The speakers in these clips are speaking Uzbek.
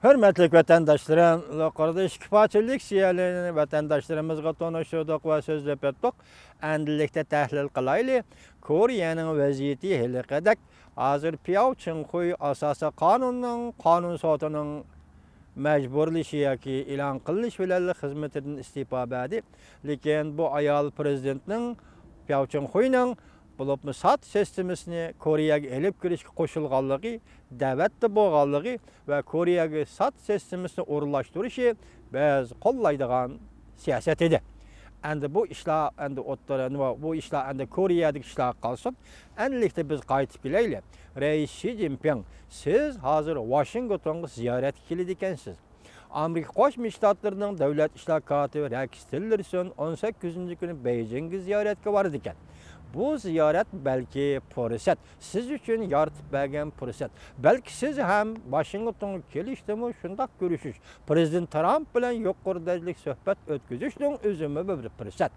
Hürmetli vatandaşlarım, kardeş kifaçilik siyerlerini vatandaşlarımızga tanıştırdık ve sözlep ettik. Endilikte tahlil kılaylı. Koreyanın vaziyeti helikadek. Hazır Piyav Çinkuy asası kanun sotunun mecburlişi yaki ilan kılış bilen hizmetinin istifa bedi. Lekin bu ayal prezidentinin Piyav Çinkuy'nın bulup sat sistemisini Koreyaga elip kirishga qo'shilganligi, da'vatda bo'lganligi va Koreyaga sat sistemisini o'rinlashtirishi biz qo'llaydigan siyosat edi. Endi bu ishlar endi bu ishlar endi Koreyadagi ishlar qolsin. Endilikda biz qaytib kelaylik. Reis Xi Jinping, siz hozir Washingtonga ziyoratga keldi ekansiz. Amerika Qo'shma Shtatlarning davlat ishlar kotibi Rex Tillerson 18-kuni Beijingga ziyoratga bordi ekan. Bu ziyaret belki fırsat. Siz için yaratıp bergen fırsat. Belki siz hem Washington'a keliştimi şundak görüşüş. Prezident Trump bilen yukarıdaki sohbet ötküzüştün özümü bir fırsat.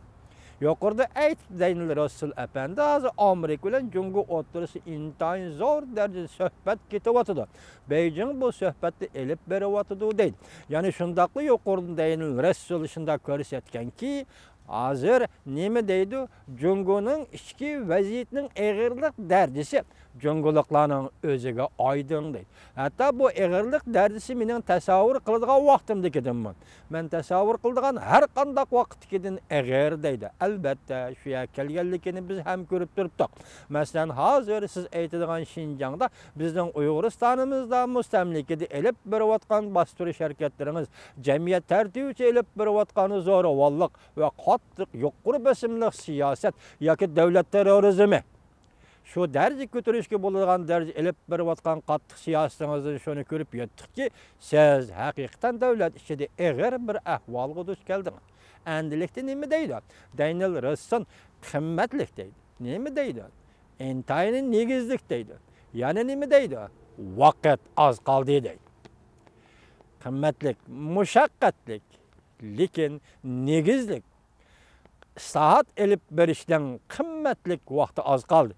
Yukarıda aytib Daniel Russell efendi hazır Amerika bilen Cungu oturası intayın zor derece sohbet ketivatıdı. Beijing bu sohbeti elip berivatıdı değil. Yani şundaklı yukarıda Daniel Russell şundak görsetken ki hazır neme deydi? Cungu'nun içki vaziyetinin eğirlik derdisi Cunguluklarının özüge aydın deydi. Hatta bu eğirlik derdisi benim tasavvur kıldığım vaktimde kedim ben. Ben tasavvur kıldığım her kandak vakit kedin eğir deydi. Elbette şuya kelgellikini biz hem görüp duruptuk. Mesela hazır siz eytidiğin Şinjan'da bizden Uyguristan'ımızda müstemlikedi elip birivatkan bastırı şirketlerimiz cemiyet tertibüçü elip birivatkanı zoravallık ve kattık yukarı besimlik siyaset yaki devlet terörizmi. Şu derece götürüşke bulungan derece elip birivatkan kattık siyasetinizden şunu görüp yettik ki siz hakikaten devlet içinde eğer bir ahvalga duş geldiniz. Endilikte nemi deydi? Daniel Russell kımmetlik deydi. Nemi deydi? Entayının negizlik deydi. Yani nemi deydi? Vakit az kaldı deydi. Kımmetlik, muşakkatlik, lekin negizlik. Saat elip berişten kımmetlik vakti az kaldı.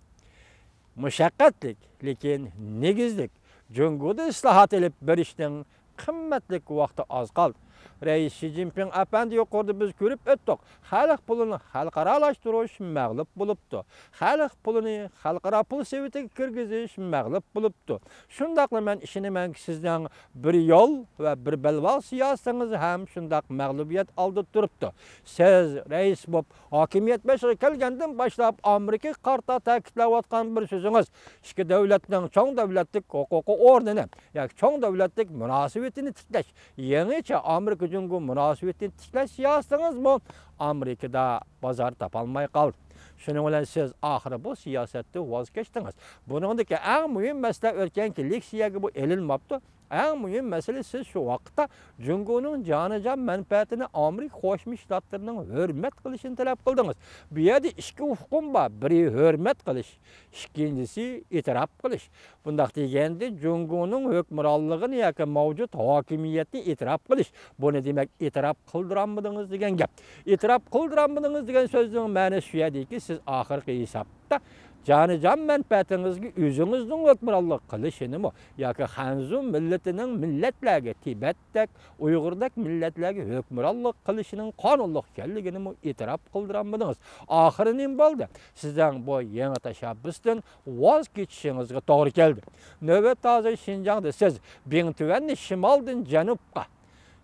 Muşakkatlik, lekin negizlik. Cungu'da islahat elip berişten kımmetlik vakti az kaldı. Reis Xi Jinping efendi yukarıda biz görüp öttük. Halk pulunu halkaralaştırış mağlup buluptu. Halk pulunu halkara pul seviyete kirgiziş mağlup buluptu. Şundakla men işini men sizden bir yol ve bir belval siyasetiniz hem şundak mağlubiyet aldı duruptu. Siz reis bop hakimiyet başına kelgenden başlayıp Amerika karta ta'kidlayotgan bir sözünüz. İki devletning çoğ devletlik hukuku ordini, yani çoğ devletlik münasebetini tiklaş. Yeniçe Amerika Cungu münasebetini tiklaş siyasetiniz bu Amerika'da pazar tapalmay kaldı. Şunun bilen siz ahırı bu siyasette vaz geçtiniz. Bunundaki en mühim mesele örken ki leksiyaga bu elinmaptı. En mühim mesele siz şu vakitte Cungu'nun canıcan menfaatini Amerika Qo'shma Shtatlarının hürmet kılışını talep kıldınız. Bir yerde iki hukum var. Biri hürmet kılış, ikincisi itiraf kılış. Bundak degende Cungu'nun hükmürallığını yaki mevcut hakimiyetini itiraf kılış. Bu ne demek itiraf kıldıranmadınız degen gap. İtiraf kıldıranmadınız degen sözün ma'nosi şu yerde ki siz ahirki hesapta canıcan menfaatinizga özünüzдің hükmürallık kılışını mı? Yaki Hanzu milletinin milletlerge, Tibet'tek, Uygur'dak milletlerge hükmürallık kılışının kanunluk kelligini mi itiraf kıldıranmadınız? Ahırı nem boldu? Sizden bu yeni teşebbüsten vaz geçişinizge doğru geldi. Nöbet hazır Şinjan'da siz bin tüvenni şimaldın janubqa,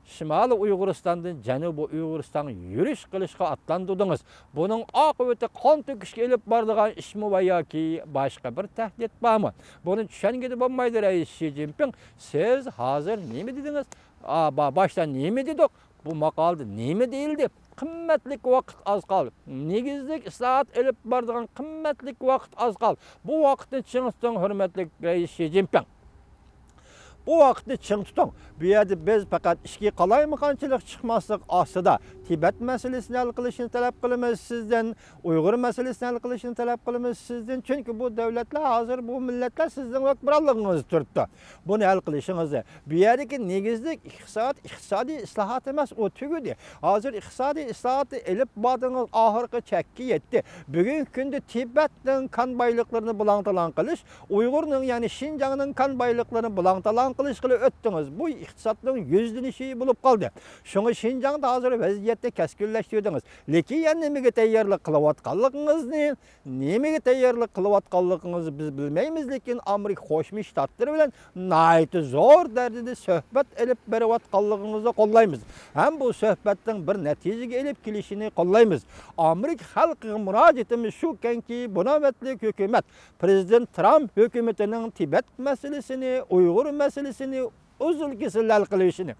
Şimali Uyguristan'dan Janubi Uyguristan'a yürüyüş kılışka atlandırdınız. Bunun akıbeti kan töküşke elip bardıgan işmi veya ki başka bir tehdit var mı? Bunu düşüngede olmaydı Reis Xi Jinping. Siz hazır nemi dediniz? Başta nemi dedik? Bu makalda nemi değildi? Kımmetlik vakit az kaldı. Negizlik saat elip bardıgan kımmetlik vakit az kaldı. Bu vakitin çıngıstın hürmetlik Reis Xi Jinping. Bu vakitte çıng tutun. Bu yerde biz fakat işki qalaymaganchilik chiqmaslik ostida Tibet meselesini hal qilishini talab qilamiz sizdan, Uyg'ur meselesini hal qilishini talab qilamiz sizdan. Chunki bu davlatlar hozir bu millatlar sizdan hukmronligingizni turibdi. Buni hal qilishingizni. Bu yerdagi negizlik iqtisodiy islohot emas, o tugudi. Hozir iqtisodiy islohotni elib bordingiz oxirgi chekka yetdi. Bugungi kunda Tibetning kan boyliklarini bulang-talang qilish, Uyg'urning ya'ni Xinjiangning kan boyliklarini bulang-talang qilish qilib o'tdingiz. Bu iqtisodning yuzlanishi bo'lib qoldi. Shunga Xinjiangda hozir vaziyatni keskinlashtirdingiz. Lekin yana nimaga tayyorlik qilayotganligingizni, nimaga tayyorlik qilayotganligingizni biz bilmaymiz, lekin Amerika Qo'shma Shtatlari bilan nihoyatda zo'r darajada suhbat elib berayotganligingizni qo'llaymiz. Ham bu suhbatning bir natijaga elib kelishini qo'llaymiz. Amerika xalqiga murojaatimiz shuki, bu navbatlik hukumat Prezident Trump hukumatining Tibet masalasini, Uyg'ur masalasini uzil-kesil hal qilishini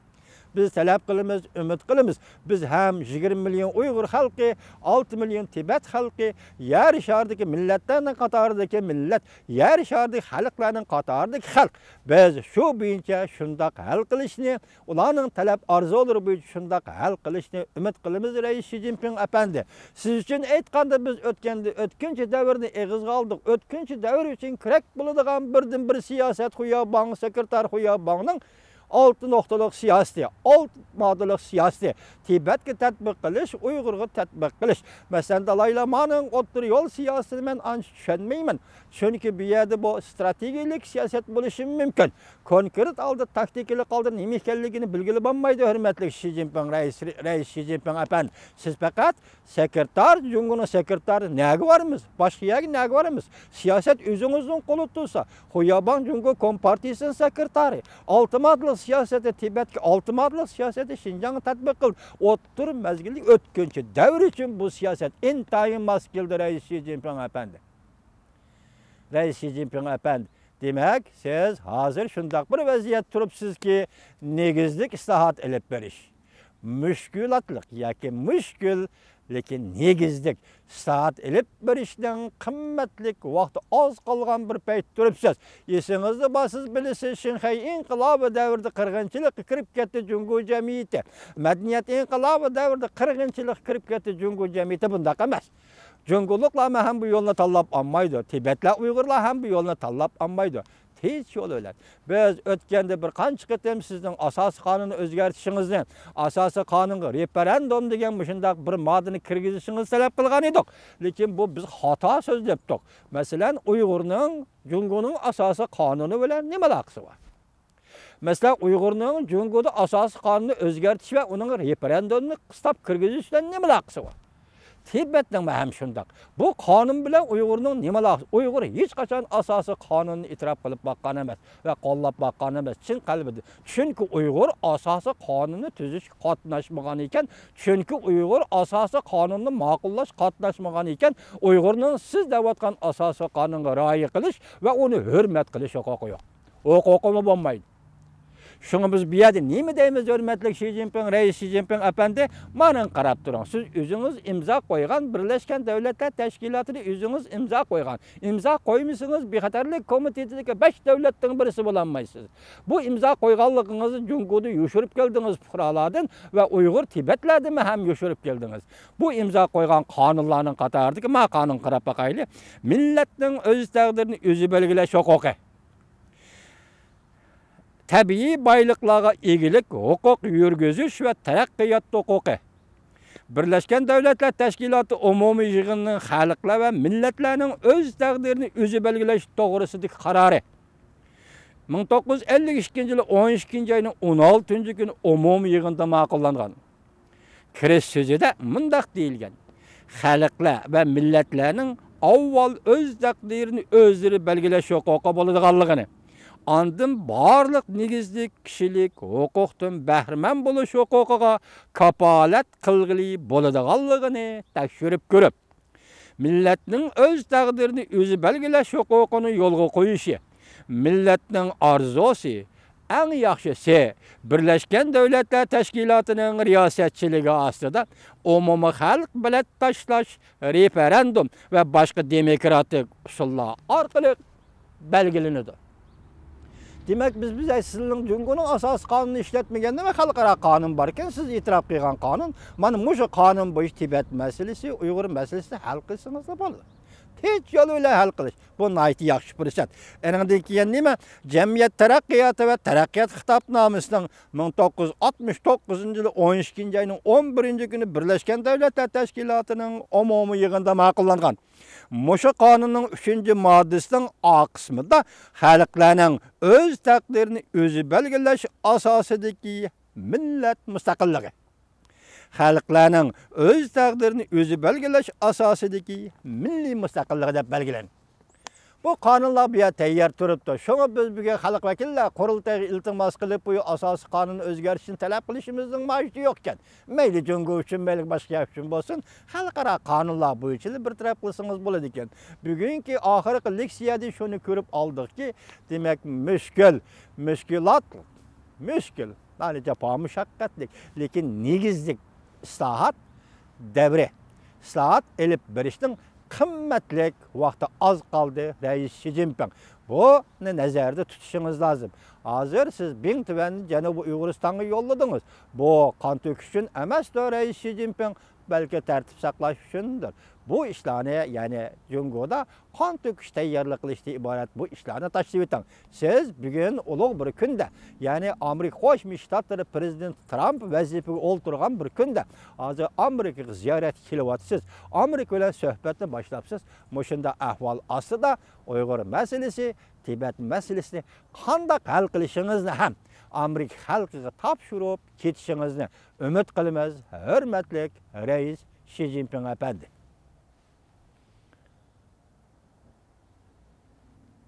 biz talab qilamiz, umid qilamiz. Biz ham 20 million Uyg'ur xalqi, 6 million Tibet xalqi, yer shardagi millatlarning qatoridagi millat, yer shardagi xalqlarning qatoridagi xalq. Biz shu bo'yicha shundoq hal qilishni, ularning talab orzulari bo'yicha shundoq hal qilishni umid qilamiz Rais Xi Jinping apandi. Siz uchun aytganda biz o'tkinchi davrni eg'izga oldik. O'tkinchi davr uchun kerak bo'ladigan birdan-bir siyosat Xuyabong sekretar Xuyabongning 6 noktalık siyaseti, 6 maddelik siyaseti, Tibet'e tatbik qilish, Uyg'urga tatbik qilish. Mesela Dalai Lama'nın otur yol siyasetini ben ancha tushunmayman. Chunki bu yerda bu strategik siyaset bo'lishi mumkin. Konkret aldı, taktikalik aldı, nima ekanligini bilgili bo'lmaydi, hurmatli Xi Jinping Rais Xi Jinping apand. Siz faqat sekretar, Jungo'nun sekretari nega varmiz? Boshqa yerga nega varmiz? Siyaset o'zingizning qo'lida tursa, Xuyabong Jungo Kompartiyasining sekretari, 6 maddelik siyaseti Tibet'e 6 maddelik siyaseti Xinjiang'a tatbik qildi. O'ttir mezgillik o'tkinchi davr uchun bu siyaset intayin mos keldi Rais Xi Jinping apandi. Rais Xi Jinping apandi. Demek siz hozir shundoq bir vaziyat turibsizki, negizlik islohot elib berish. Mushkulatlik yoki mushkul lekin negizlik islohot elib berishdan qimmatlik vaqti oz qolgan bir payt turibsiz. Esingizda bosiz bilasiz, Shanxay inqilobi davrida qirg'inchilik kirib ketdi Jungo jamiyati. Madaniyat inqilobi davrida qirg'inchilik kirib ketdi Jungo jamiyati bundoq emas. Jungoliklar ham bu yo'lni tanlab olmaydi. Tibetlar, Uyg'urlar ham bu yo'lni tanlab olmaydi. Hech yo'l o'lar. Biz o'tganda bir qancha qatam sizning asosiy qonunni o'zgartirishingizni, asosiy qonunga referendum degan shunday bir moddani kirgizishingizni talab qilgan edik. Lekin bu biz xato so'z debdik. Masalan, Uyg'urning Jungoning asosiy qonuni bilan nima aloqasi bor? Mesela Uyg'urning Jungoda asosiy qonunni o'zgartirish va uning referendumni qistab kirgizish bilan nima aloqasi bor? Tibet'nin hem şundak. Bu kanun bilen Uygur'un nimalar? Uygur hiç kaçan asası kanunu itiraf kılıp bakkan emas ve kollap bakkan emas. Çin kalbidi. Çünkü Uygur asası kanunu tüzüş katnaşmagan iken, çünkü Uygur asası kanunu makullaş katnaşmagan iken, Uygur'un siz devatkan asası kanunga raya kılış ve onu hürmet kılış hukuku yok. Hukuku mu olmaydı? Şunu biz bir yerde neymi deyimiz hürmetli Xi Jinping, Rais Xi Jinping efendi, manın qarab durun. Siz özünüz imza koygan, Birleşken Devletler Teşkilatı'nı özünüz imza koygan. İmza koymuşsunuz, bir Xatarlik Komitetideki 5 devletin birisi bulanmaysınız. Bu imza koyganlığınızı Jungo'da yoşurup geldiniz fuqaralardan ve Uygur Tibetlerden mi hem yoşurup geldiniz. Bu imza koygan kanunlarının qatarıdır ki, ma kanun qarab bakaylı. Milletin öz təqdirini özü belgileş hukuku. Tabii baylıklara ilgilik hukuk yürgüzüş ve terakkiyat hukuku. Birleşken Devletler Teşkilatı umumi yığınının halklar ve milletlerinin öz takdirini özü belgileş doğrusundaki kararı. 1952 yılı 12. ayının 16. günü umumi yığında makullangan. Kiriş sözü de mındak deyilgen. Halklar ve milletlerinin avval öz takdirini özleri belgileş hukuku buluduğanlığını. Andın barlıq negizlik kişilik hukuktan bəhrmən buluş hukukuga kapalat qılgılı boluduğanlığını tekşürüp görüp, milletinin öz takdirini özü belgileş hukukunu yolga koyuşu, milletinin arzusu, en yaxşısı Birleşken Devletler Teşkilatı'nın riyasetçiliği aslında umumi halk bilet taşlaş, referendum ve başka demokratik usullar arkalık belgilenidir. Demek biz sizin Cungo'nun asas kanunu işletmegende ve halkara kanun varken siz itiraf kıygan kanun, mana muşu kanun boyu Tibet meselesi, Uygur meselesi hal kılsınız da boldu. Hiç yolu öyle hal kılış. Bu naiti yaxşı fırsat. Enandan keyin nima? Cemiyet Terakkiyatı ve Terakkiyat Hitapnamesining 1969-yılı 12 ayının 11 günü Birleşken Devletler Teşkilatı'nın umumiy yig'inida ma'qullangan. Muşu kanunun 3. maddəsinin A qismida xalqlarning öz taqdirini özü belgilash asosidagi millat mustaqilligi. Xalqlarning öz taqdirini özü belgilash asosidagi milliy mustaqilligi deb belgilangan. Bu kanunlar bir tayyor turibdi. Şoňa biz bugun xalq vakillar qurultayga iltimos qilib bu asosiy qonun o'zgarishini talab qilishimizning majburi yo'q ekan. Mayli Jungo uchun, mayli boshqa uchun bo'lsin, xalqaro qonunlar bo'yicha bir taraf qilsangiz bo'ladi ekan. Bugungi oxirgi leksiyada shuni ko'rib oldikki, demak mushkulot, yani jafo mushaqqatlik, lekin negizlik islohot davri. Islohot elib berishning qimmatlik vaqti az qaldı Reis Xi Jinping. Bunu nazarda tutuşunuz lazım. Hazır siz bin tüvenini Janubi Uyg'uristan'a yolladınız. Bu kan töküşün emas da Reis Xi Jinping belki tertip saklaş üçündür. Bu işlerini yani Jungo'da kan töküş tayyorlik qilishdan iborat bu işlerini taşıyıp etin. Siz bugün ulug' bir kunda yani Amerika Qo'shma Shtatlari Prezident Trump vazifasiga o'ltirgan bir kunda hozir Amerikaga ziyorat kelyapsiz. Amerika bilan suhbatni boshlabsiz. Mushunda ahvol ostida Uyg'ur masalasi, Tibet masalasini qanday hal qilishingizni ham Amerika xalqiga topshirib ketishingizni umid qilamiz. Hurmatli Reis Xi Jinping efendi.